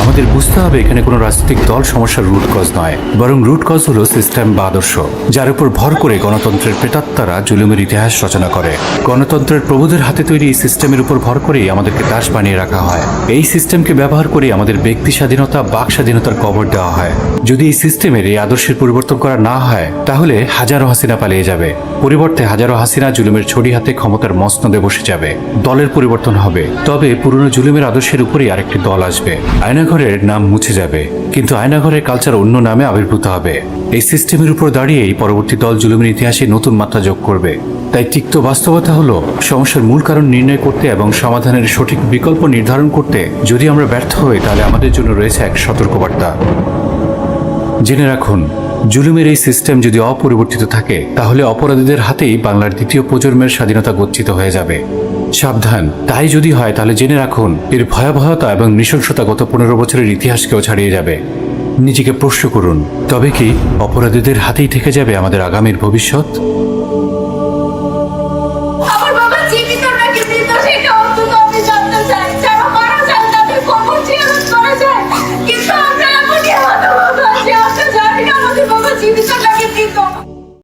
আমাদের বুঝতে হবে এখানে কোনো রাজনৈতিক দল সমস্যার রুট কজ নয়, বরং রুট কজ হলো সিস্টেম বা আদর্শ, যার উপর ভর করে গণতন্ত্রের প্রেতাত্মারা জুলুমের ইতিহাস রচনা করে। গণতন্ত্রের প্রভুদের হাতে তৈরি এই সিস্টেমের উপর ভর করেই আমাদেরকে দাস বানিয়ে রাখা হয়। এই সিস্টেমকে ব্যবহার করে আমাদের ব্যক্তি স্বাধীনতা, বাক স্বাধীনতার কবর দেওয়া হয়। যদি এই সিস্টেমের এই আদর্শের পরিবর্তন করা না হয়, তাহলে হাজারো হাসিনা পালিয়ে যাবে। পরিবর্তে হাজারো হাসিনা জুলুমের ছড়ি হাতে ক্ষমতার মসনদে বসে যাবে। দলের পরিবর্তন হবে, তবে পুরনো জুলুমের আদর্শের উপরেই আরেকটি দল আসবে। আয়নাঘরের নাম মুছে যাবে, কিন্তু আয়নাঘরের কালচার অন্য নামে আবির্ভূত হবে। এই সিস্টেমের উপর দাঁড়িয়েই পরবর্তী দল জুলুমের ইতিহাসে নতুন মাত্রা যোগ করবে। তাই তিক্ত বাস্তবতা হলো, সমস্যার মূল কারণ নির্ণয় করতে এবং সমাধানের সঠিক বিকল্প নির্ধারণ করতে যদি আমরা ব্যর্থ হই, তাহলে আমাদের জন্য রয়েছে এক সতর্কবার্তা। জেনে রাখুন, জুলুমের এই সিস্টেম যদি অপরিবর্তিত থাকে, তাহলে অপরাধীদের হাতেই বাংলার দ্বিতীয় প্রজন্মের স্বাধীনতা গচ্ছিত হয়ে যাবে। সাবধান, তাই যদি হয় তাহলে জেনে রাখুন, এর ভয়াবহতা এবং নৃশংসতা গত 15 বছরের ইতিহাসকেও ছাড়িয়ে যাবে। নিজেকে প্রশ্ন করুন, তবে কি অপরাধীদের হাতেই থেকে যাবে আমাদের আগামীর ভবিষ্যৎ?